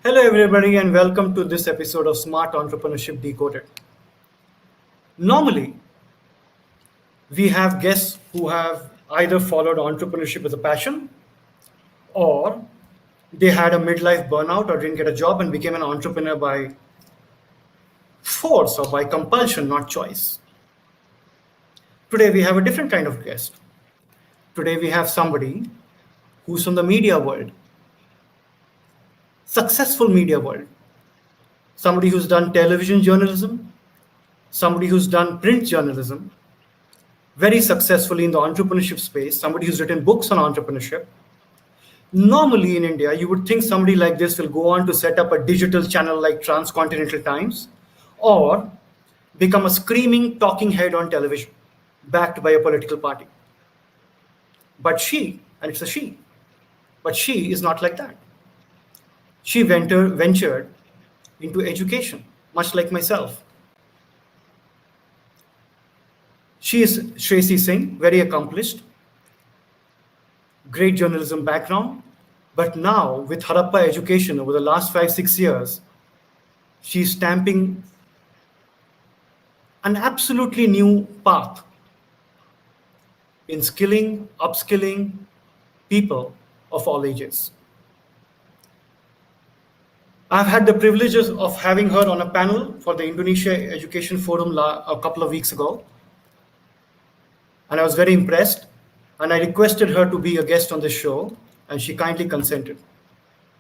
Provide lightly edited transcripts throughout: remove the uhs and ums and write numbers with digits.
Hello, everybody, and welcome to this episode of Smart Entrepreneurship Decoded. Normally, we have guests who have either followed entrepreneurship as a passion or they had a midlife burnout or didn't get a job and became an entrepreneur by force or by compulsion, not choice. Today, we have a different kind of guest. Today, we have somebody who's from the media world, successful media world, somebody who's done television journalism, somebody who's done print journalism, very successfully in the entrepreneurship space, somebody who's written books on entrepreneurship. Normally in India, you would think somebody like this will go on to set up a digital channel like Transcontinental Times or become a screaming talking head on television backed by a political party. But she, and it's a she, but she is not like that. She ventured into education, much like myself. She is Shreyasi Singh, very accomplished, great journalism background, but now with Harappa education over the last 5, 6 years, she's stamping an absolutely new path in skilling, upskilling people of all ages. I've had the privileges of having her on a panel for the Indonesia Education Forum a couple of weeks ago, and I was very impressed. And I requested her to be a guest on this show, and she kindly consented.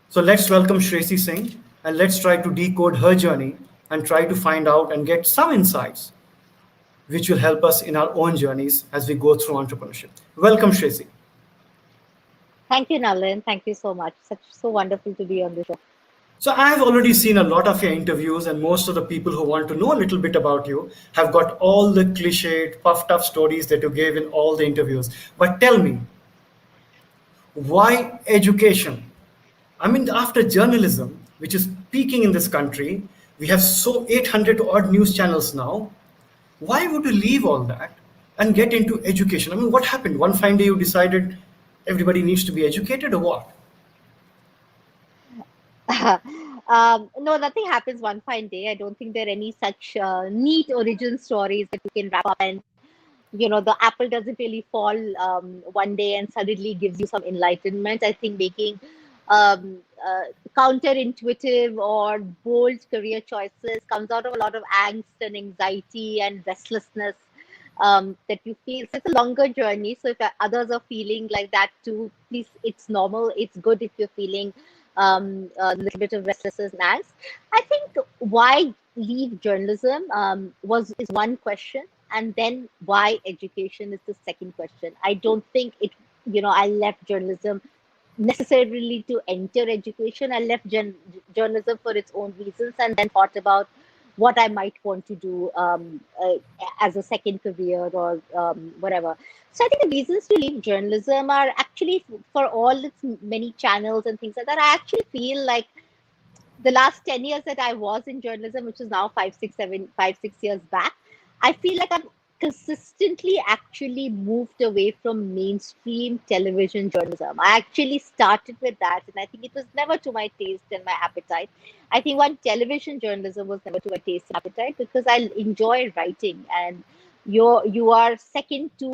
So let's welcome Shreyasi Singh, and let's try to decode her journey and try to find out and get some insights which will help us in our own journeys as we go through entrepreneurship. Welcome, Shreyasi. Thank you, Nalin. Thank you so much. So wonderful to be on the show. So I have already seen a lot of your interviews, and most of the people who want to know a little bit about you have got all the cliched, puffed up stories that you gave in all the interviews. But tell me, why education? I mean, after journalism, which is peaking in this country, we have so 800 odd news channels now. Why would you leave all that and get into education? I mean, what happened? One fine day you decided everybody needs to be educated, or what? No, nothing happens one fine day. I don't think there are any such neat origin stories that you can wrap up and, the apple doesn't really fall one day and suddenly gives you some enlightenment. I think making um, counterintuitive or bold career choices comes out of a lot of angst and anxiety and restlessness that you feel. So it's a longer journey. So if others are feeling like that too, please, it's normal. It's good if you're feeling a little bit of restlessness and angst. I think why leave journalism is one question, and then why education is the second question. I don't think I left journalism necessarily to enter education. I left journalism for its own reasons and then thought about what I might want to do as a second career or whatever. So I think the reasons to leave journalism are actually for all its many channels and things like that. I actually feel like the last 10 years that I was in journalism, which is now 5, 6 years back, I feel like I've consistently actually moved away from mainstream television journalism. I actually started with that, and I think it was never to my taste and my appetite. I think one television journalism was never to my taste and appetite because I enjoy writing, and you are second to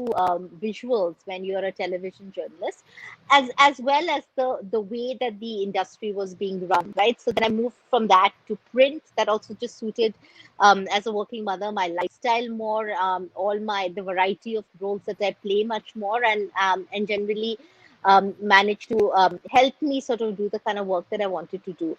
visuals when you're a television journalist, as well as the way that the industry was being run, right? So then I moved from that to print. That also just suited as a working mother my lifestyle more, all the variety of roles that I play much more, and generally managed to help me sort of do the kind of work that I wanted to do.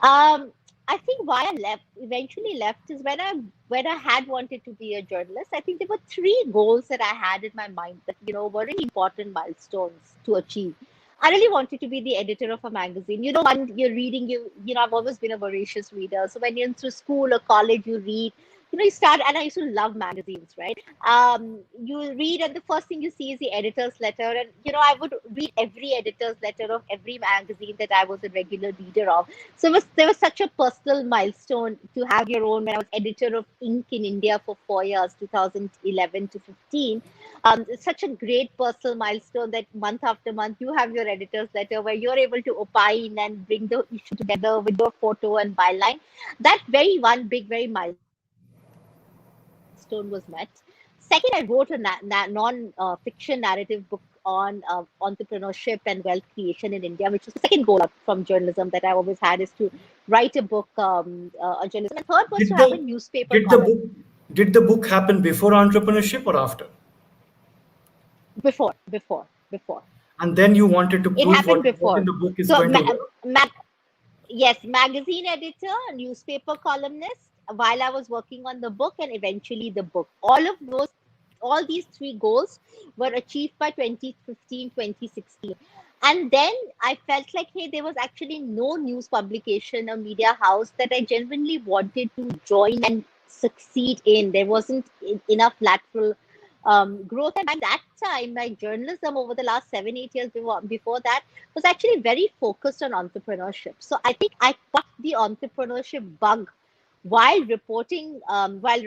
um, I think why I eventually left is when I had wanted to be a journalist. I think there were three goals that I had in my mind that, were really important milestones to achieve. I really wanted to be the editor of a magazine. When you're reading, I've always been a voracious reader. So when you're through school or college, you read. you start, and I used to love magazines, right? You read, and the first thing you see is the editor's letter, and I would read every editor's letter of every magazine that I was a regular reader of. So there was such a personal milestone to have your own. When I was editor of Ink in India for 4 years, 2011 to 15, it's such a great personal milestone that month after month you have your editor's letter where you're able to opine and bring the issue together with your photo and byline. That very one big, very milestone was met. Second, I wrote a non-fiction narrative book on entrepreneurship and wealth creation in India, which was the second goal from journalism that I always had, is to write a book on journalism. And third was to have a Did the newspaper did column. the book did the book happen before entrepreneurship or after? Before. And then you wanted to It prove happened what in before. the book is So, going to work. yes, magazine editor, newspaper columnist, while I was working on the book, and eventually the book. All these three goals were achieved by 2015, 2016. And then I felt like, hey, there was actually no news publication or media house that I genuinely wanted to join and succeed in. There wasn't enough lateral growth. And by that time, my journalism over the last 7, 8 years before that was actually very focused on entrepreneurship. So I think I caught the entrepreneurship bug while reporting, while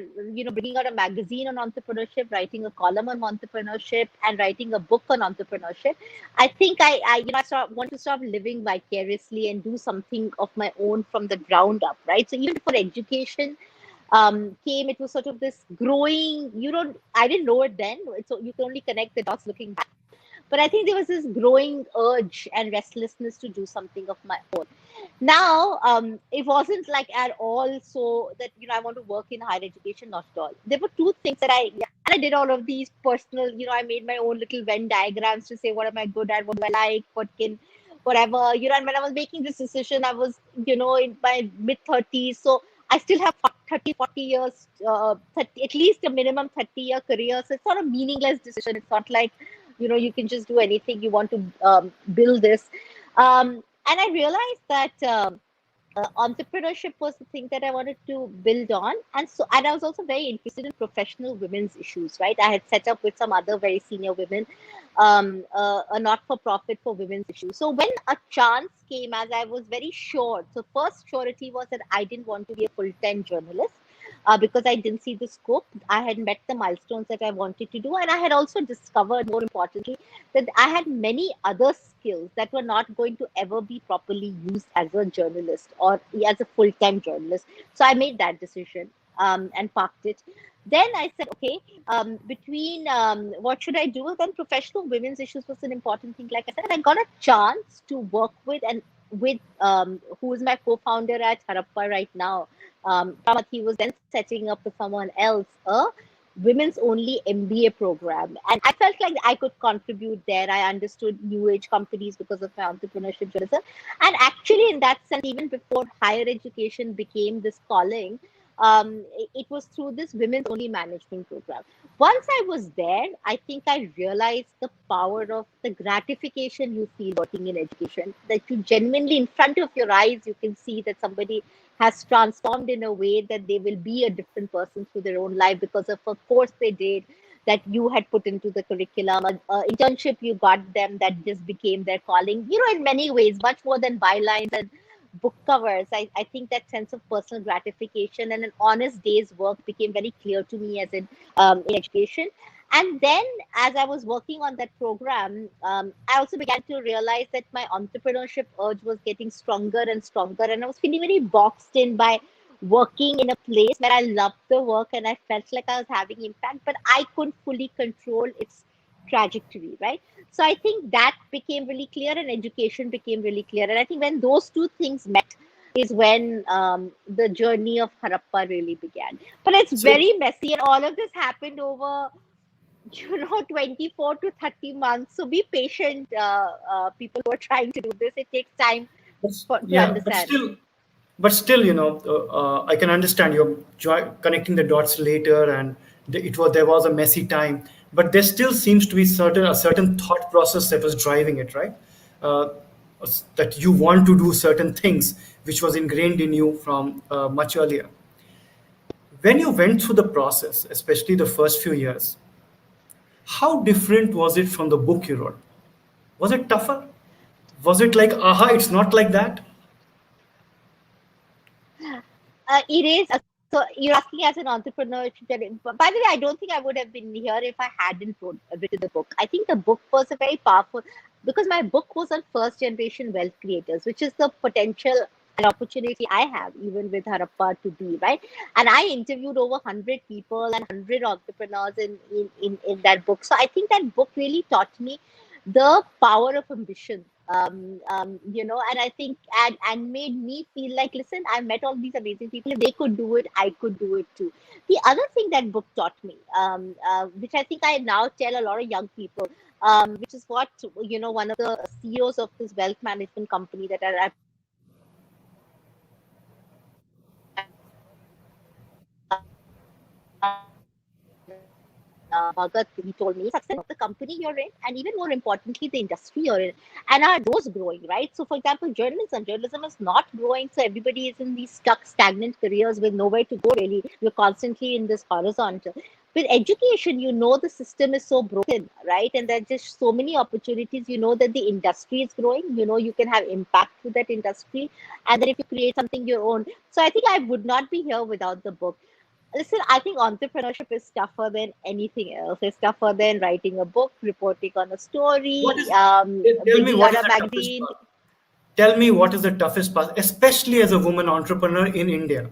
bringing out a magazine on entrepreneurship, writing a column on entrepreneurship, and writing a book on entrepreneurship. I think I want to stop living vicariously and do something of my own from the ground up, right? So even before education came, it was sort of this growing. I didn't know it then. So you can only connect the dots looking back. But I think there was this growing urge and restlessness to do something of my own. Now, it wasn't like at all so that I want to work in higher education. Not at all. There were two things that I did all of these personal. I made my own little Venn diagrams to say what am I good at, what do I like, whatever. And when I was making this decision, I was in my mid-30s, so I still have 30, 40 years, 30, at least a minimum 30-year career. So it's not a meaningless decision. It's not like you can just do anything you want to build this. And I realized that entrepreneurship was the thing that I wanted to build on. And I was also very interested in professional women's issues, right? I had set up with some other very senior women a not-for-profit for women's issues. So when a chance came, as I was very sure, so first surety was that I didn't want to be a full-time journalist. Because I didn't see the scope. I had met the milestones that I wanted to do. And I had also discovered, more importantly, that I had many other skills that were not going to ever be properly used as a journalist or as a full-time journalist. So I made that decision and parked it. Then I said, okay, between what should I do? Then professional women's issues was an important thing. Like I said, and I got a chance to work with who is my co-founder at Harappa right now. He was then setting up with someone else a women's only MBA program. And I felt like I could contribute there. I understood new age companies because of my entrepreneurship journalism. And actually, in that sense, even before higher education became this calling, it was through this women's only management program. Once I was there, I think I realized the power of the gratification you feel working in education, that you genuinely, in front of your eyes, you can see that somebody has transformed in a way that they will be a different person through their own life because of a course they did that you had put into the curriculum, an internship you got them that just became their calling, in many ways, much more than bylines and book covers. I think that sense of personal gratification and an honest day's work became very clear to me as in education. And then as I was working on that program, I also began to realize that my entrepreneurship urge was getting stronger and stronger. And I was feeling very boxed in by working in a place where I loved the work and I felt like I was having impact, but I couldn't fully control its trajectory, right? So I think that became really clear and education became really clear. And I think when those two things met is when the journey of Harappa really began. But it's So very messy and all of this happened over 24 to 30 months. So be patient, people who are trying to do this. It takes time to yeah, understand. but still, I can understand you're connecting the dots later, and there was a messy time, but there still seems to be a certain thought process that was driving it, right? Uh, that you want to do certain things, which was ingrained in you from much earlier. When you went through the process, especially the first few years, how different was it from the book you wrote? Was it tougher? Was it like, aha, it's not like that? It is. So you're asking as an entrepreneur. By the way, I don't think I would have been here if I hadn't written the book. I think the book was a very powerful, because my book was on first generation wealth creators, which is the potential and opportunity I have even with Harappa to be, right. And I interviewed over 100 people and 100 entrepreneurs in that book. So I think that book really taught me the power of ambition, and I think and made me feel like, listen, I met all these amazing people. If they could do it, I could do it too. The other thing that book taught me, which I think I now tell a lot of young people, which is what, one of the CEOs of this wealth management company that I Bhagat, he told me, success of the company you're in, and even more importantly, the industry you're in, and are those growing, right? So, for example, journalism is not growing, so everybody is in these stuck, stagnant careers with nowhere to go. Really, you're constantly in this horizontal. With education, the system is so broken, right? And there's just so many opportunities. You know that the industry is growing. You can have impact with that industry, and then if you create something your own. So I think I would not be here without the book. Listen, I think entrepreneurship is tougher than anything else. It's tougher than writing a book, reporting on a story, What is, tell me bringing what out is a the toughest magazine. part? Tell me what is the toughest part, especially as a woman entrepreneur in India.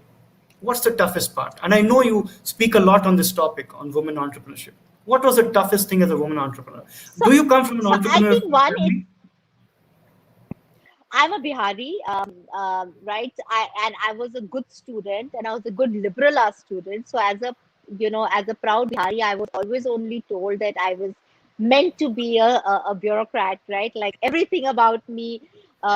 What's the toughest part? And I know you speak a lot on this topic on women entrepreneurship. What was the toughest thing as a woman entrepreneur? So, Do you come from an so I entrepreneurial think one, family? I'm a Bihari, right? And I was a good student, and I was a good liberal arts student. So as a proud Bihari, I was always only told that I was meant to be a bureaucrat, right? Like everything about me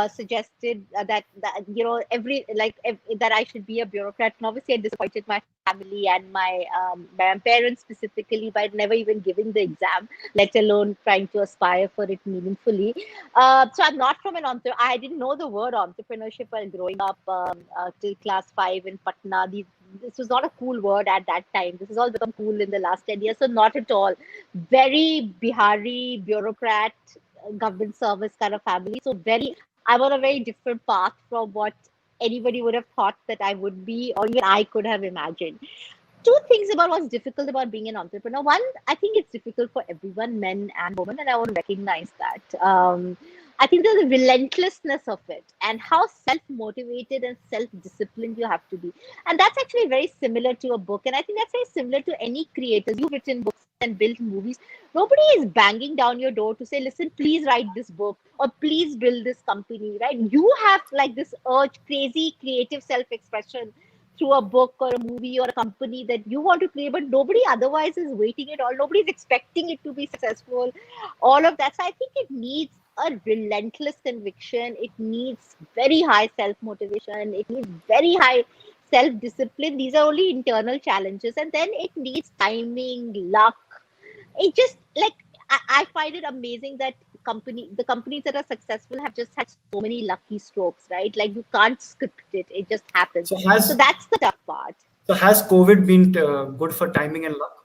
suggested that that I should be a bureaucrat. And obviously, I disappointed my family and my parents specifically by never even giving the exam, let alone trying to aspire for it meaningfully. So I'm not from an entrepreneur. I didn't know the word entrepreneurship while growing up till class 5 in Patna. This was not a cool word at that time. This has all become cool in the last 10 years. So not at all. Very Bihari, bureaucrat, government service kind of family. So I'm on a very different path from what anybody would have thought that I would be, or even I could have imagined. Two things about what's difficult about being an entrepreneur. One, I think it's difficult for everyone, men and women, and I want to recognize that. I think there's a relentlessness of it and how self-motivated and self-disciplined you have to be. And that's actually very similar to a book. And I think that's very similar to any creators. You've written books and built movies. Nobody is banging down your door to say, listen, please write this book or please build this company, right? You have like this urge, crazy creative self-expression through a book or a movie or a company that you want to create, but nobody otherwise is waiting at all. Nobody's expecting it to be successful. All of that. So I think it needs a relentless conviction. It needs very high self motivation. It needs very high self discipline. These are only internal challenges. And then it needs timing, luck. It just like I find it amazing that the companies that are successful have just had so many lucky strokes, right? Like you can't script it; it just happens. So So has that's the tough part. so has COVID been good for timing and luck?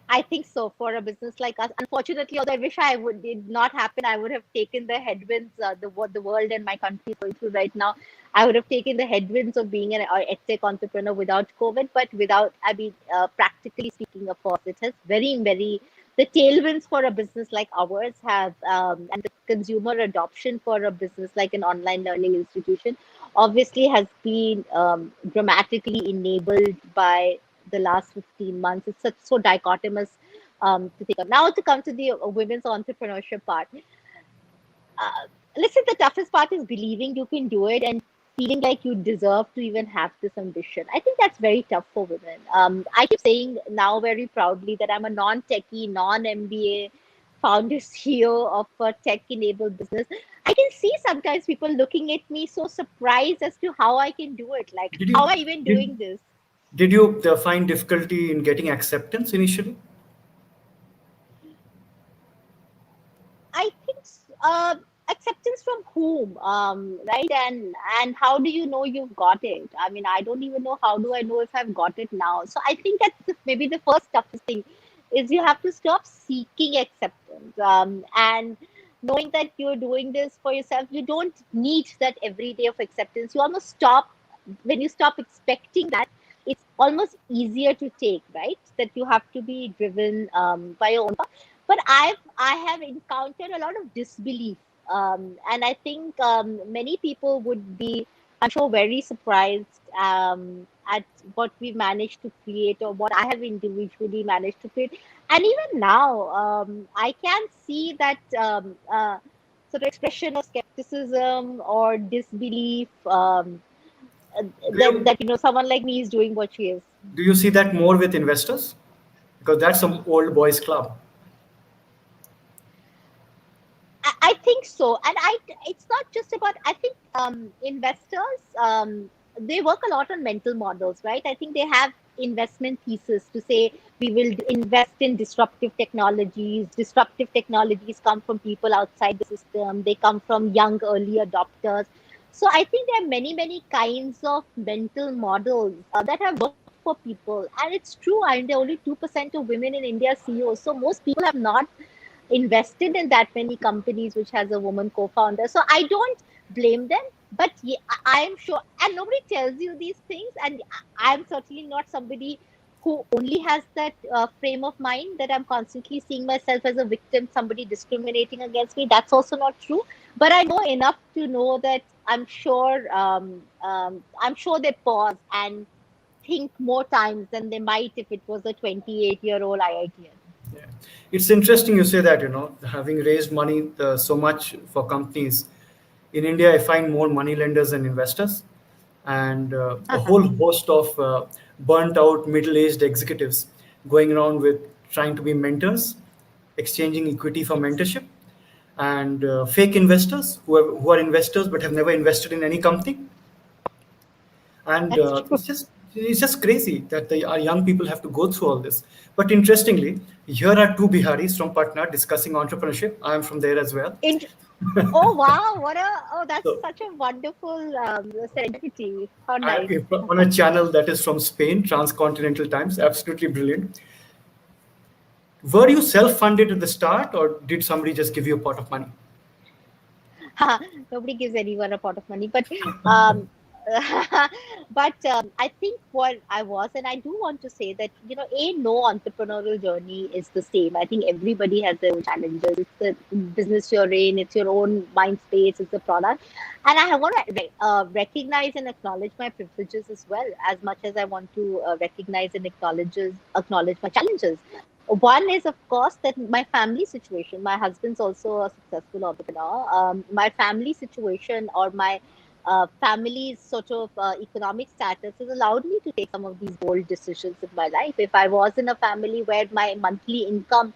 I think so for a business like us. Unfortunately, although I wish I would did not happen, I would have taken the headwinds what the world and my country is going through right now. I would have taken the headwinds of being an edtech entrepreneur without COVID, but practically speaking, of course, it has very the tailwinds for a business like ours have and the consumer adoption for a business like an online learning institution obviously has been dramatically enabled by the last 15 months. It's such so dichotomous to think of. Now to come to the women's entrepreneurship part. Listen, the toughest part is believing you can do it and feeling like you deserve to even have this ambition. I think that's very tough for women. I keep saying now very proudly that I'm a non-techie, non-MBA founder CEO of a tech-enabled business. I can see sometimes people looking at me so surprised as to how I can do it. Like, Did how am you I even did doing this? did you find difficulty in getting acceptance initially? I think acceptance from whom, right? And how do you know you've got it? I mean, I don't even know, how do I know if I've got it now? So I think that's maybe the first toughest thing, is you have to stop seeking acceptance, and knowing that you're doing this for yourself. You don't need that every day of acceptance. You almost stop, when you stop expecting that, it's almost easier to take, right? That you have to be driven by your own path. But I have encountered a lot of disbelief, and I think many people would be, I'm sure, very surprised at what we managed to create, or what I have individually managed to create. And even now, I can see that sort of expression of skepticism or disbelief, Do that you someone like me is doing what she is. do you see that more with investors? Because that's some old boys club. I think so, and it's not just about. I think investors, they work a lot on mental models, right? I think they have investment thesis to say we will invest in disruptive technologies. Disruptive technologies come from people outside the system. They come from young early adopters. So I think there are many kinds of mental models that have worked for people, and it's true. I mean, there are only 2% of women in India CEOs, so most people have not invested in that many companies which has a woman co-founder. So I don't blame them, but yeah, I am sure, and nobody tells you these things, and I'm certainly not somebody who only has that frame of mind, that I'm constantly seeing myself as a victim, somebody discriminating against me. That's also not true. But I know enough to know that I'm sure they pause and think more times than they might if it was a 28-year-old IITian. Yeah. It's interesting you say that, having raised money so much for companies in India, I find more money lenders than investors, and a whole host of burnt out middle aged executives going around with trying to be mentors, exchanging equity for mentorship, and fake investors who are investors but have never invested in any company. And That's true. it's just crazy that our young people have to go through all this. But interestingly, here are two Biharis from Patna discussing entrepreneurship. I am from there as well. In, oh wow, that's So such a wonderful serendipity. How nice. I, on a channel that is from Spain, Transcontinental Times, absolutely brilliant. Were you self-funded at the start, or did somebody just give you a pot of money? Nobody gives anyone a pot of money, but um, I think what I was, and I do want to say that no entrepreneurial journey is the same. I think everybody has their own challenges. It's the business you're in, it's your own mind space, it's the product, and I want to recognize and acknowledge my privileges as well, as much as I want to recognize and acknowledge my challenges. One is, of course, that my family situation. My husband's also a successful entrepreneur. My family situation, or my family's sort of economic status, has allowed me to take some of these bold decisions in my life. If I was in a family where my monthly income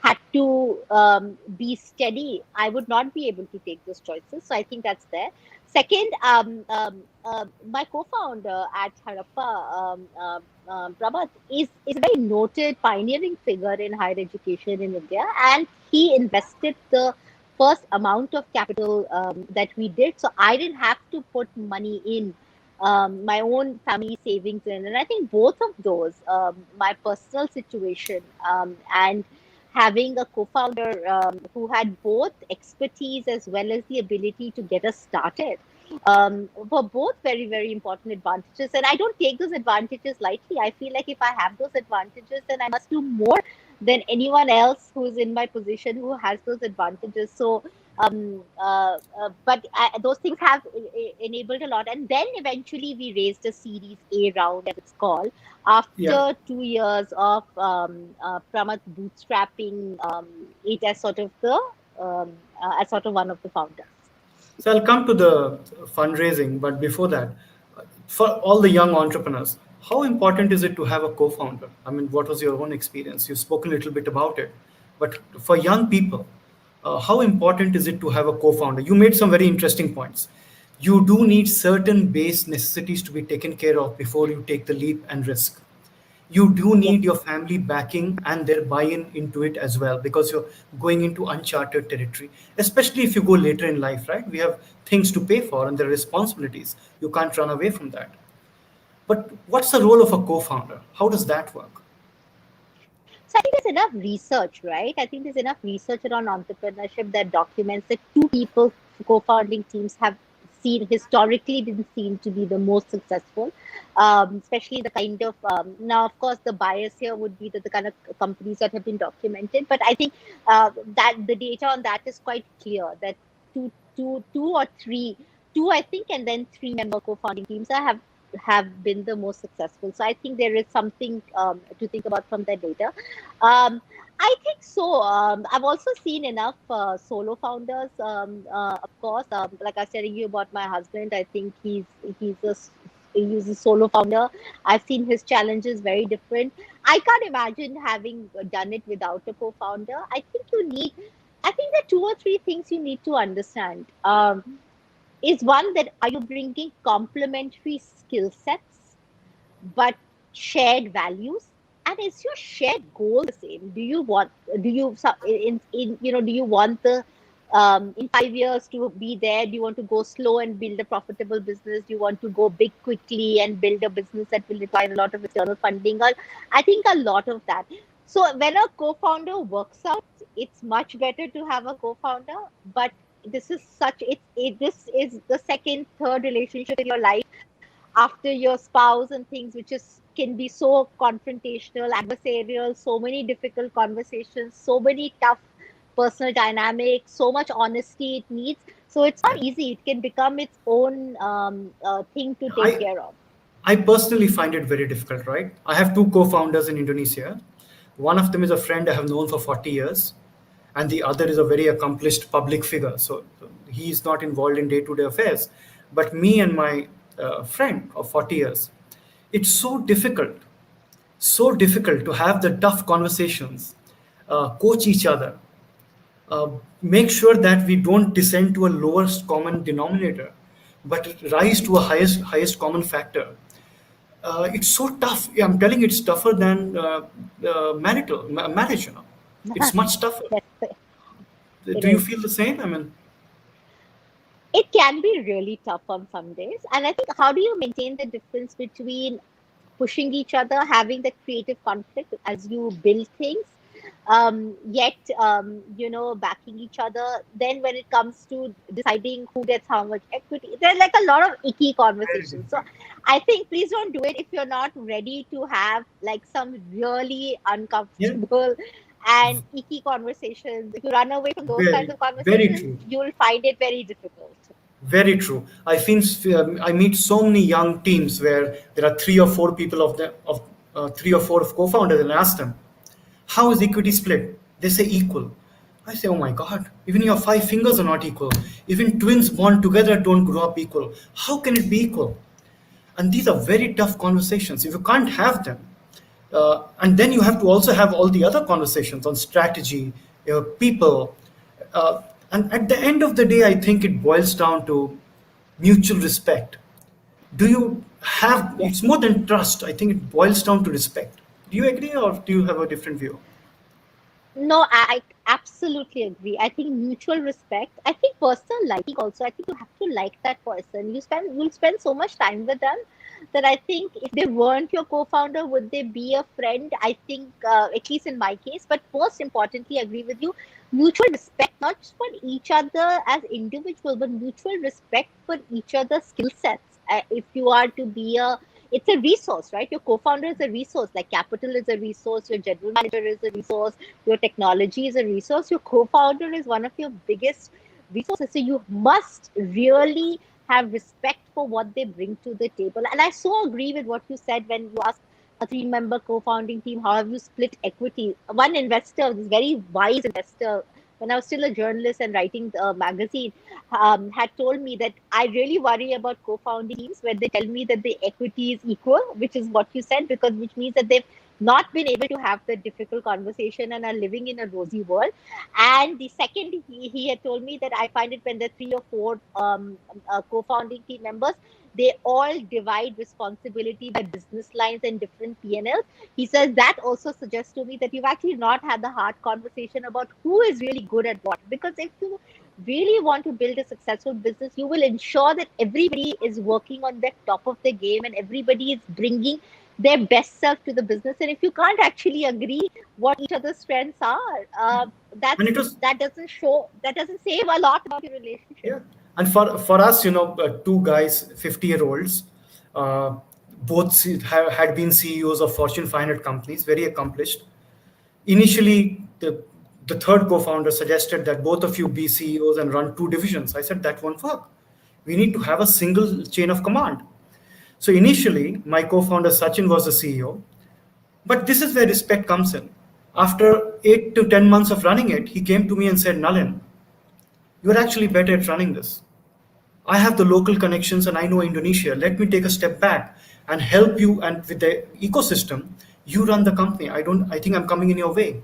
had to be steady, I would not be able to take those choices. So I think that's there. Second, my co-founder at Harappa, Prabhat, is a very noted pioneering figure in higher education in India, and he invested the first amount of capital that we did. So I didn't have to put money in, my own family savings in. And I think both of those, my personal situation and having a co-founder who had both expertise as well as the ability to get us started, were both very important advantages. And I don't take those advantages lightly. I feel like if I have those advantages, then I must do more than anyone else who's in my position who has those advantages. So but those things have enabled a lot. And then eventually we raised a Series A round, as it's called, Yeah. after 2 years of Pramath bootstrapping it as sort of one of the founders. So I'll come to the fundraising, but before that, for all the young entrepreneurs, how important is it to have a co-founder? I mean, what was your own experience? You spoke a little bit about it, but for young people, how important is it to have a co-founder? You made some very interesting points. You do need certain base necessities to be taken care of before you take the leap and risk. You do Yes. need your family backing and their buy-in into it as well, because you're going into uncharted territory, especially if you go later in life, right? We have things to pay for and there are responsibilities. You can't run away from that. But what's the role of a co-founder? How does that work? So I think there's enough research, right? I think there's enough research around entrepreneurship that documents that two people co-founding teams have seen historically been seen to be the most successful, especially the kind of now of course the bias here would be that the kind of companies that have been documented, but I think that the data on that is quite clear that two or three, two I think, and then three member co-founding teams have been the most successful. So I think there is something to think about from that data. um, I think so. I've also seen enough solo founders. Of course, like I was telling you about my husband, I think he's a he's a solo founder. I've seen his challenges very different. I can't imagine having done it without a co-founder. I think you need. I think there are two or three things you need to understand. Is one that are you bringing complementary skill sets but shared values, and is your shared goal the same? Do you in do you want the in 5 years to be there? Do you want to go slow and build a profitable business? Do you want to go big quickly and build a business that will require a lot of external funding? Or I think a lot of that. So when a co-founder works out, it's much better to have a co-founder. But this is this is the second, third relationship in your life after your spouse and things, which is can be so confrontational, adversarial, so many difficult conversations, so many tough personal dynamics, so much honesty it needs. So it's not easy. It can become its own thing to take I care of. I personally find it very difficult, right? I have two co-founders in Indonesia. One of them is a friend I have known for 40 years, and the other is a very accomplished public figure. So he is not involved in day-to-day affairs. But me and my friend of 40 years, it's so difficult to have the tough conversations, coach each other, uh, make sure that we don't descend to a lowest common denominator, but rise to a highest common factor. It's so tough. Yeah, I'm telling you, it's tougher than marriage. It's much tougher. Yes, it Do you is. feel the same? I mean, It can be really tough on some days. And I think, how do you maintain the difference between pushing each other, having that creative conflict as you build things, yet backing each other? Then when it comes to deciding who gets how much equity, there's like a lot of icky very conversations. So different. I think please don't do it if you're not ready to have like some really Yeah, uncomfortable and icky conversations. If you run away from those kinds very, of very conversations, true. you'll find it very difficult. Very true. I meet so many young teams where there are three or four people of three or four of co-founders, and I ask them, "How is equity split?" They say equal. I say, "Oh my God! Even your five fingers are not equal. Even twins born together don't grow up equal. How can it be equal?" And these are very tough conversations. If you can't have them, and then you have to also have all the other conversations on strategy, people, and at the end of the day, I think it boils down to mutual respect. Do you have? Yes. It's more than trust. I think it boils down to respect. Do you agree, or do you have a different view? No, I absolutely agree. I think mutual respect. I think personal liking also. I think you have to like that person. You'll spend so much time with them that I think if they weren't your co-founder, would they be a friend? I think at least in my case. But most importantly, I agree with you. Mutual respect, not just for each other as individuals, but mutual respect for each other's skill sets. If you are to be a it's a resource, right? Your co-founder is a resource, like capital is a resource, your general manager is a resource, your technology is a resource, your co-founder is one of your biggest resources. So you must really have respect for what they bring to the table. And I so agree with what you said when you asked a three-member co-founding team, how have you split equity? One investor, this very wise investor, when I was still a journalist and writing a magazine, had told me that I really worry about co-founding teams where they tell me that the equity is equal, which is what you said, because which means that they've not been able to have the difficult conversation and are living in a rosy world. And the second, he had told me that I find it when there are three or four co-founding team members, they all divide responsibility by business lines and different P&Ls. He says that also suggests to me that you've actually not had the hard conversation about who is really good at what. Because if you really want to build a successful business, you will ensure that everybody is working on the top of the game and everybody is bringing their best self to the business. And if you can't actually agree what each other's strengths are, And it was, that doesn't say a lot about your relationship. yeah. And for us, two guys, 50-year-olds, uh, both had been CEOs of Fortune 500 companies, very accomplished. Initially, the third co-founder suggested that both of you be CEOs and run two divisions. I said that won't work. We need to have a single chain of command. So initially, my co-founder Sachin was the CEO, but this is where respect comes in. After 8 to 10 months of running it, he came to me and said, Nalin, you're actually better at running this. I have the local connections and I know Indonesia. Let me take a step back and help you, and with the ecosystem, you run the company. I think I'm coming in your way.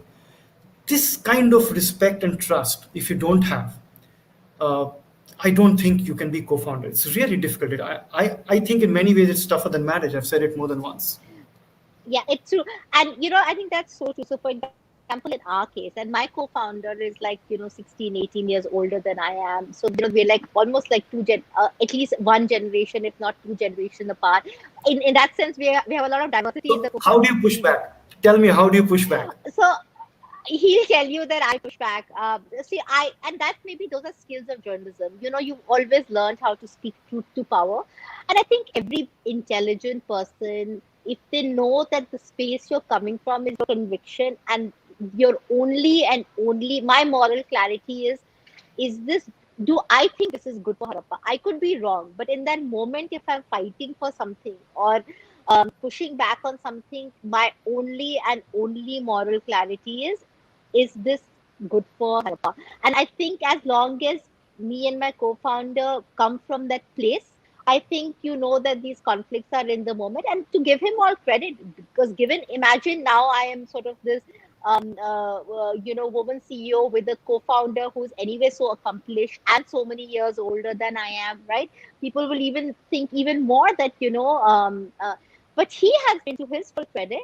This kind of respect and trust, if you don't have, uh, I don't think you can be co-founder. It's really difficult. I think in many ways it's tougher than marriage. I've said it more than once. Yeah, it's true. And I think that's so true. So for example, in our case, and my co-founder is like 16, 18 years older than I am. So we're like almost like at least one generation, if not two generations apart. In that sense, we have a lot of diversity in So the how do co-founding you push team. back? Tell me, how do you push back? So he'll tell you that I push back. See, and that maybe those are skills of journalism. You've always learned how to speak truth to power. And I think every intelligent person, if they know that the space you're coming from is your conviction, and your only and only, my moral clarity is this, do I think this is good for Harappa? I could be wrong, but in that moment, if I'm fighting for something or pushing back on something, my only and only moral clarity is this good for Harappa? And I think as long as me and my co-founder come from that place, I think that these conflicts are in the moment. And to give him all credit, because imagine now I am sort of this woman CEO with a co-founder who's anyway so accomplished and so many years older than I am, right? People will even think even more that but he has been, to his full credit,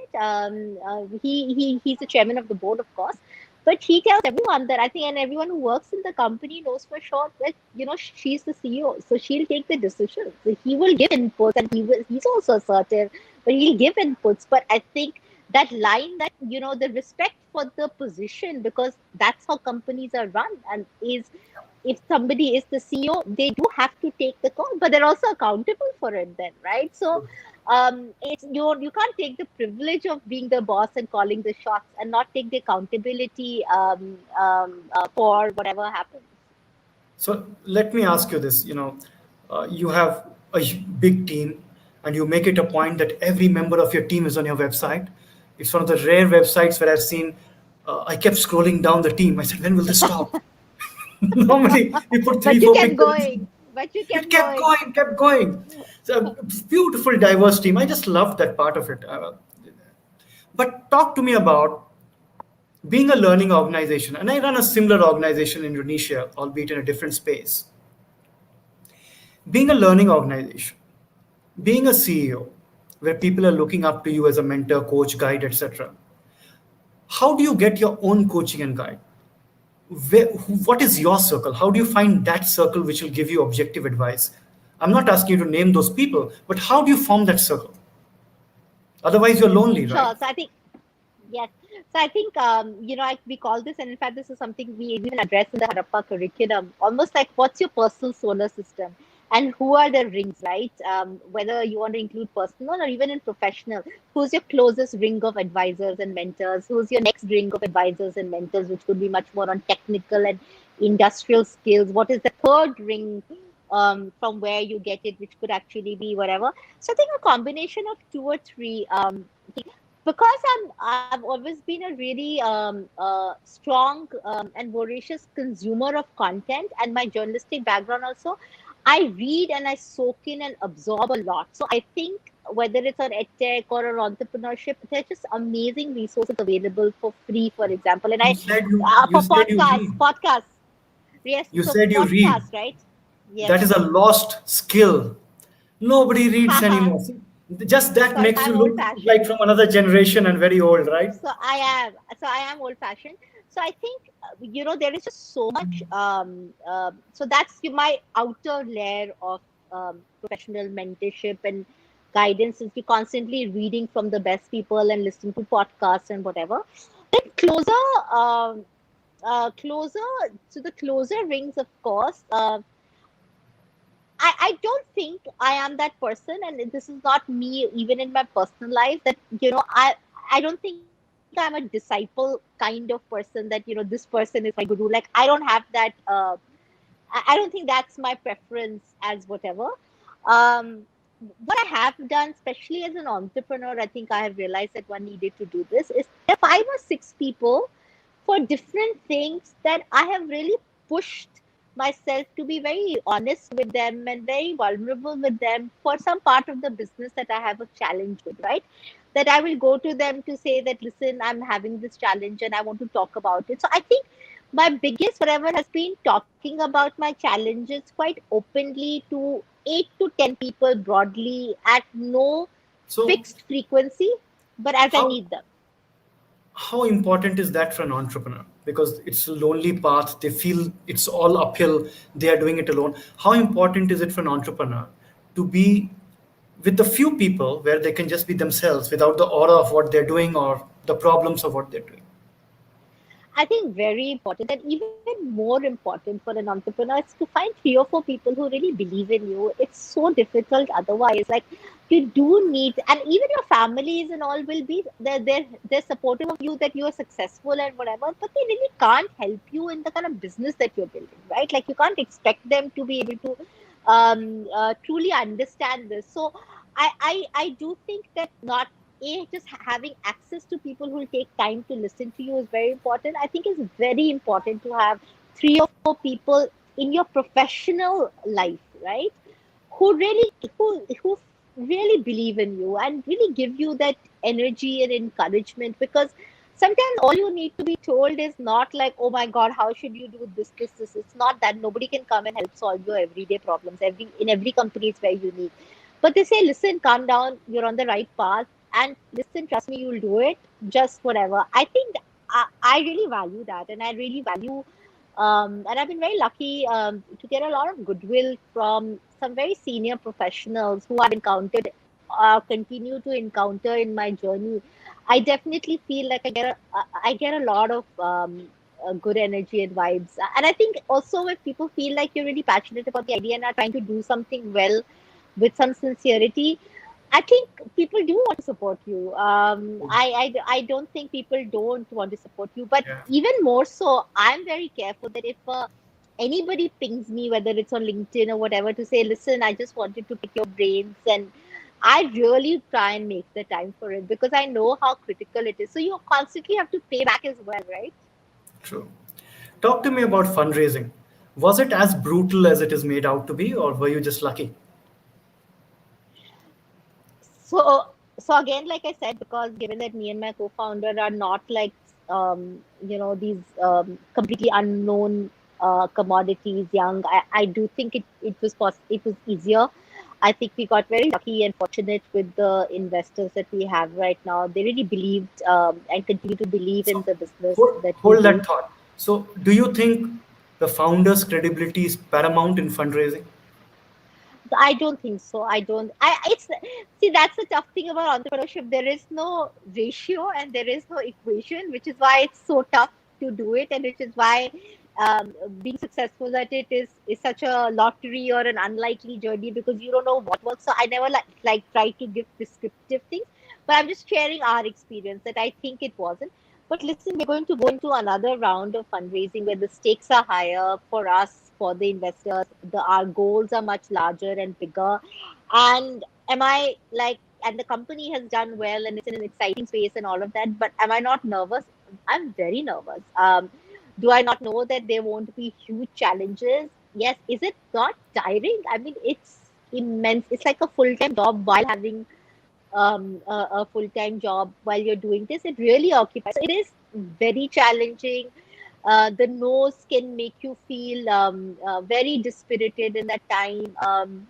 he's the chairman of the board, of course, but he tells everyone that, I think, and everyone who works in the company knows for sure that she's the CEO, so she'll take the decisions. So he will give inputs, and he's also assertive, but he'll give inputs. But I think that line, that the respect for the position, because that's how companies are run, and is, if somebody is the CEO, they do have to take the call, but they're also accountable for it then, right? So it's you can't take the privilege of being the boss and calling the shots and not take the accountability for whatever happens. So let me ask you this. You have a big team, and you make it a point that every member of your team is on your website. It's one of the rare websites where I've seen. I kept scrolling down the team. I said, when will this stop? Normally, you put three, But you four kept pictures. going. But you It kept kept going. going, kept going. So beautiful, diverse team. I just loved that part of it. But talk to me about being a learning organization, and I run a similar organization in Indonesia, albeit in a different space. Being a learning organization, being a CEO, where people are looking up to you as a mentor, coach, guide, etc. How do you get your own coaching and guide? What is your circle? How do you find that circle which will give you objective advice? I'm not asking you to name those people, but how do you form that circle? Otherwise, you're lonely, right? Sure. So I think, yes. So I think, we call this, and in fact, this is something we even address in the Harappa curriculum, almost like, what's your personal solar system? And who are the rings, right? Whether you want to include personal or even in professional, who's your closest ring of advisors and mentors? Who's your next ring of advisors and mentors, which could be much more on technical and industrial skills? What is the third ring from where you get it, which could actually be whatever? So I think a combination of two or three. Because I've always been a really strong and voracious consumer of content, and my journalistic background also, I read and I soak in and absorb a lot. So I think whether it's on edtech or on entrepreneurship, there's just amazing resources available for free, for example. And You I said you you for said you read. podcasts, yes, You so said you read. podcasts, right? Yes. That is a lost skill. Nobody reads anymore. See, just that Sorry, makes I'm you old look like fashioned. from another generation and very old, right? So I am old fashioned. So I think there is just so much. So that's my outer layer of professional mentorship and guidance. Since you're constantly reading from the best people and listening to podcasts and whatever. Then um, closer to the closer rings, of course. I don't think I am that person, and this is not me even in my personal life. That I don't think I'm a disciple kind of person. That this person is my guru. Like I don't have that. I don't think that's my preference as whatever. Um, what I have done, especially as an entrepreneur, I think I have realized that one needed to do this. Is there are 5 or 6 people for different things that I have really pushed myself to be very honest with them and very vulnerable with them for some part of the business that I have a challenge with, right? That I will go to them to say that, listen, I'm having this challenge and I want to talk about it. So I think my biggest forever has been talking about my challenges quite openly to 8 to 10 people broadly at no So fixed frequency, but as I how need them. how important is that for an entrepreneur? Because it's a lonely path. They feel it's all uphill. They are doing it alone. How important is it for an entrepreneur to be with the few people where they can just be themselves without the aura of what they're doing or the problems of what they're doing? I think very important, and even more important for an entrepreneur is to find 3 or 4 people who really believe in you. It's so difficult otherwise. Like you do need, and even your families and all will be they're supportive of you that you are successful and whatever, but they really can't help you in the kind of business that you're building, right? Like you can't expect them to be able to truly understand this. So I do think that not just having access to people who will take time to listen to you is very important. I think it's very important to have 3 or 4 people in your professional life, right? Who really who really believe in you and really give you that energy and encouragement, because sometimes all you need to be told is not like, oh my god, how should you do this. It's not that. Nobody can come and help solve your everyday problems. Every company is very unique, but they say, listen, calm down, you're on the right path, and listen, trust me, you'll do it. Just whatever. I think I really value that, and I really value and I've been very lucky to get a lot of goodwill from some very senior professionals who I've encountered, continue to encounter in my journey. I definitely feel like I get a lot of good energy and vibes. And I think also if people feel like you're really passionate about the idea and are trying to do something well with some sincerity, I think people do want to support you. I don't think people don't want to support you, but Yeah. even more so, I'm very careful that if anybody pings me, whether it's on LinkedIn or whatever, to say, listen, I just wanted to pick your brains, and I really try and make the time for it because I know how critical it is. So you constantly have to pay back as well, right? True. Talk to me about fundraising. Was it as brutal as it is made out to be, or were you just lucky? So, so again, like I said, because given that me and my co-founder are not like these completely unknown commodities, young, I do think it was easier. I think we got very lucky and fortunate with the investors that we have right now. They really believed and continue to believe in So the business hold, that we hold do. that thought. So, do you think the founder's credibility is paramount in fundraising? I don't think so. I don't. I it's See, that's the tough thing about entrepreneurship. There is no ratio and there is no equation, which is why it's so tough to do it, and which is why being successful at it is such a lottery or an unlikely journey because you don't know what works. So I never like try to give prescriptive things, but I'm just sharing our experience that I think it wasn't. But listen, we're going to go into another round of fundraising where the stakes are higher for us, for the investors. Our goals are much larger and bigger. And am I like, and the company has done well and it's in an exciting space and all of that, but am I not nervous? I'm very nervous. Do I not know that there won't be huge challenges? Yes. Is it not tiring? I mean, it's immense. It's like a full-time job while having a full-time job while you're doing this. It really occupies. So it is very challenging. The no's can make you feel very dispirited in that time.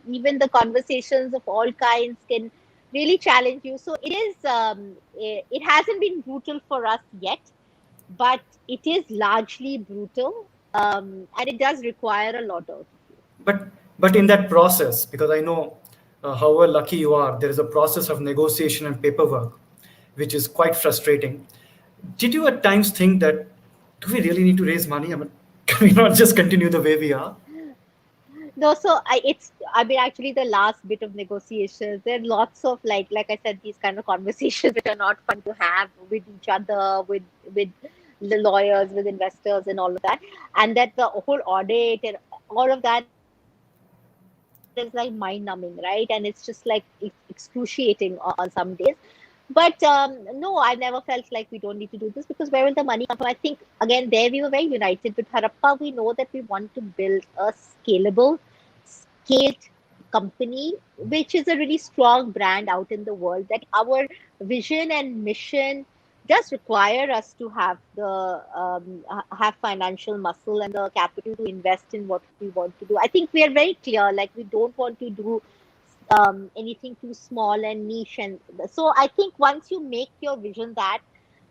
Even the conversations of all kinds can really challenge you. So it hasn't been brutal for us yet, but it is largely brutal, and it does require a lot of you. But but in that process, because I know, however lucky you are, there is a process of negotiation and paperwork, which is quite frustrating. Did you at times think that, do we really need to raise money? I mean, can we not just continue the way we are? No, so I mean, actually, the last bit of negotiations, there are lots of like I said, these kind of conversations which are not fun to have with each other, with the lawyers, with investors, and all of that, and that the whole audit and all of that is like mind numbing, right? And it's just like excruciating on some days. But no, I never felt like we don't need to do this because where will the money come from? I think again there we were very united with Harappa. We know that we want to build a scalable, scaled company, which is a really strong brand out in the world. That our vision and mission does require us to have the have financial muscle and the capital to invest in what we want to do. I think we are very clear. Like we don't want to do anything too small and niche. And so I think once you make your vision that,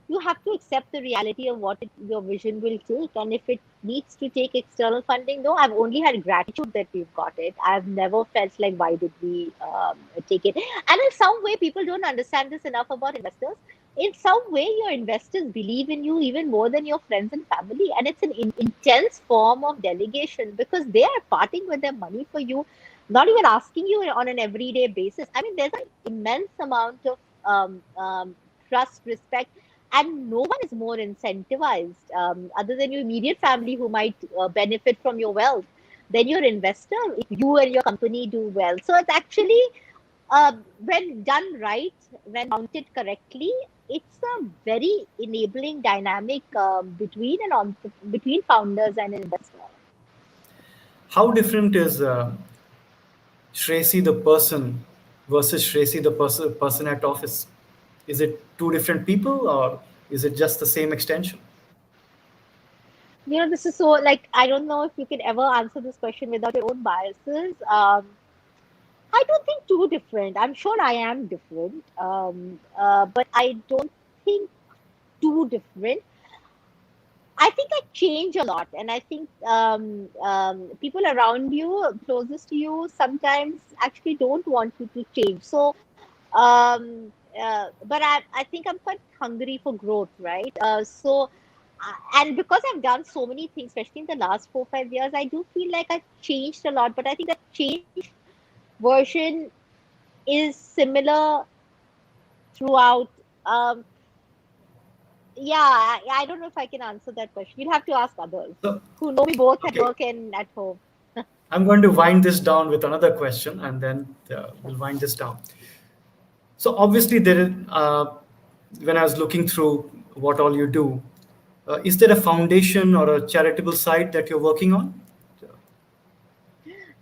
you have to accept the reality of what your vision will take. And if it needs to take external funding, no, I've only had gratitude that we've got it. I've never felt like, why did we take it? And in some way, people don't understand this enough about investors. In some way, your investors believe in you even more than your friends and family. And it's an intense form of delegation because they are parting with their money for you, not even asking you on an everyday basis. I mean, there's an immense amount of trust, respect, and no one is more incentivized other than your immediate family who might benefit from your wealth than your investor if you and your company do well. So it's actually, when done right, when mounted correctly, it's a very enabling dynamic between founders and investors. How different is Shreyasi the person versus Shreyasi the person at office? Is it two different people, or is it just the same extension? This is so, like, I don't know if you can ever answer this question without your own biases. I don't think too different. I'm sure I am different, but I don't think too different. I think I change a lot, and I think people around you, closest to you, sometimes actually don't want you to change. So, but I think I'm quite hungry for growth, right? And because I've done so many things, especially in the last 4 5 years, I do feel like I've changed a lot. But I think that change version is similar throughout. Um, yeah, I don't know if I can answer that question. You'll have to ask others So, who know me both at okay, work and at home. I'm going to wind this down with another question, and then we'll wind this down. So obviously, when I was looking through what all you do, is there a foundation or a charitable site that you're working on?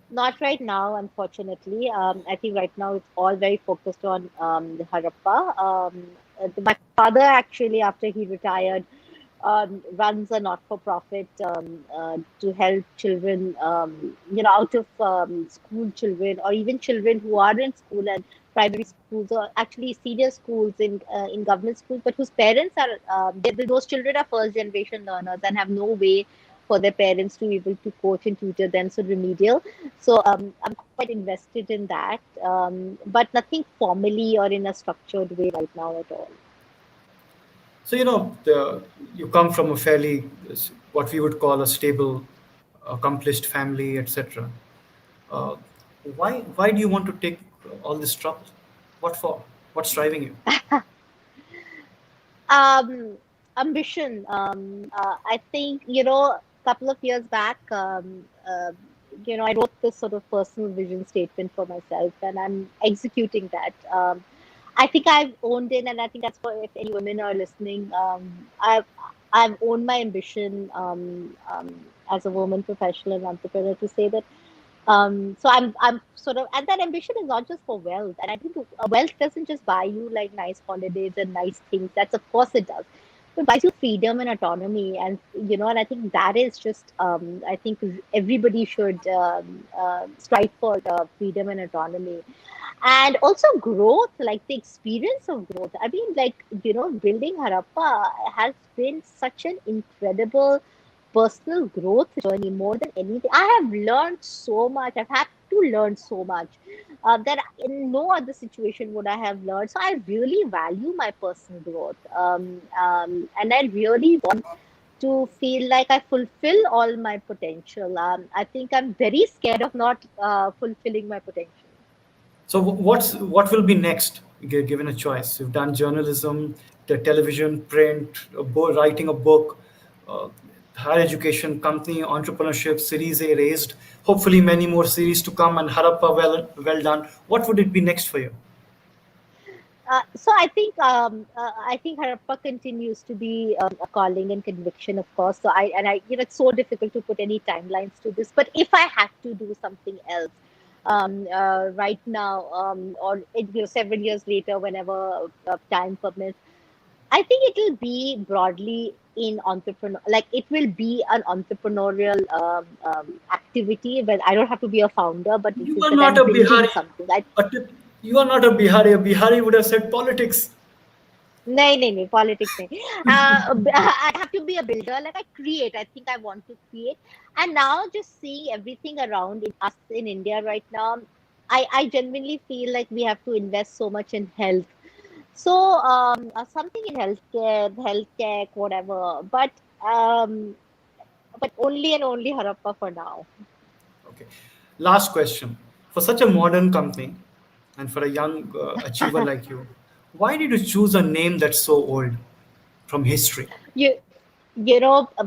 Not right now, unfortunately. I think right now it's all very focused on the Harappa. My father actually, after he retired, runs a not-for-profit to help children, out of school children or even children who are in school and primary schools or actually senior schools in government schools, but whose parents are those children are first-generation learners and have no way for their parents to be able to coach and tutor them, so remedial. So I'm quite invested in that, but nothing formally or in a structured way right now at all. So you come from a fairly, what we would call a stable, accomplished family, etc. Uh, why do you want to take all this trouble? What for? What's driving you? Um, Ambition. I think, a couple of years back, I wrote this sort of personal vision statement for myself, and I'm executing that. I think I've owned it, and I think that's for if any women are listening. I've owned my ambition as a woman professional and entrepreneur to say that. So I'm sort of, and that ambition is not just for wealth. And I think wealth doesn't just buy you like nice holidays and nice things. That's, of course it does. it buys you freedom and autonomy, and and I think that is just I think everybody should strive for freedom and autonomy, and also growth, like the experience of growth. I mean, like, building Harappa has been such an incredible personal growth journey. More than anything, I have learned so much. I've had to learn so much that in no other situation would I have learned. So I really value my personal growth, and I really want to feel like I fulfill all my potential. I think I'm very scared of not fulfilling my potential. So what will be next? Given a choice, you've done journalism, the television, print, writing a book, uh, higher education, company, entrepreneurship, Series A raised. Hopefully, many more series to come, and Harappa, well done. What would it be next for you? So I think Harappa continues to be a calling and conviction, of course. So it's so difficult to put any timelines to this. But if I had to do something else, right now, or several years later, whenever time permits, I think it will be broadly in entrepreneur. Like, it will be an entrepreneurial activity, but I don't have to be a founder. But it's You just are that not I'm a building Bihari. something. You are not a Bihari. A Bihari would have said politics. नहीं politics नहीं. I have to be a builder. Like, I create. I think I want to create. And now, just seeing everything around us in India right now, I genuinely feel like we have to invest so much in health. So something in healthcare, health tech, whatever. But only and only Harappa for now. Okay. Last question. For such a modern company and for a young achiever like you, why did you choose a name that's so old from history? You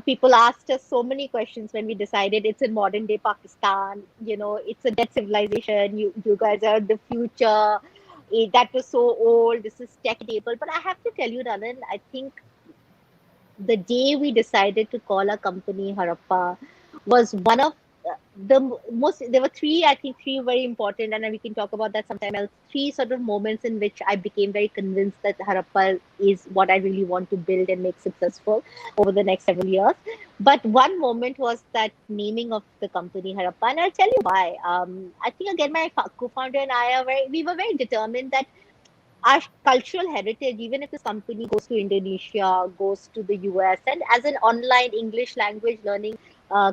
people asked us so many questions when we decided it's in modern day Pakistan. It's a dead civilization. You guys are the future. That was so old. This is tech enabled. But I have to tell you, Nalin, I think the day we decided to call our company Harappa was one of the most. There were three, I think, three very important, and we can talk about that sometime else. Three sort of moments in which I became very convinced that Harappa is what I really want to build and make successful over the next several years. But one moment was that naming of the company Harappa, and I'll tell you why. I think, again, my co-founder and I we were very determined that our cultural heritage, even if this company goes to Indonesia, goes to the US, and as an online English language learning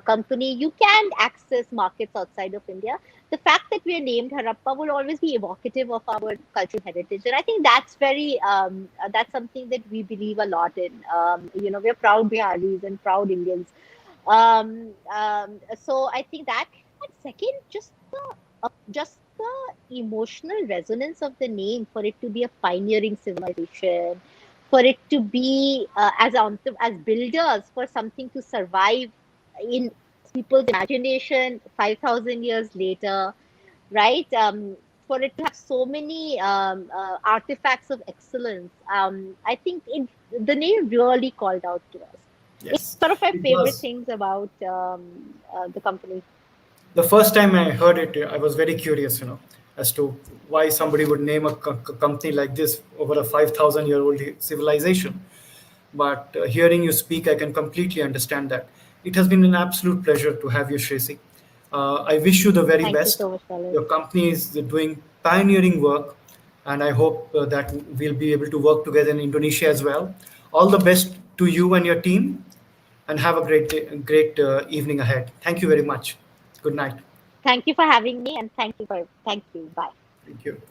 company, you can access markets outside of India. The fact that we are named Harappa will always be evocative of our cultural heritage. And I think that's something that we believe a lot in. We're proud Biharis and proud Indians. So I think that, and second, just the emotional resonance of the name, for it to be a pioneering civilization, for it to be as builders, for something to survive in people's imagination 5,000 years later, right? For it to have so many artifacts of excellence, I think the name really called out to us. It's Yes, one of my it favorite does. things about the company. The first time I heard it, I was very curious, as to why somebody would name a company like this over a 5,000-year-old civilization. But hearing you speak, I can completely understand that. It has been an absolute pleasure to have you, Shreyasi. I wish you the very Thank you best. so much, Nalin. Your company is doing pioneering work, and I hope that we'll be able to work together in Indonesia as well. All the best to you and your team, and have a great day, great evening ahead. Thank you very much. Good night. Thank you for having me, and thank you. Bye. Thank you.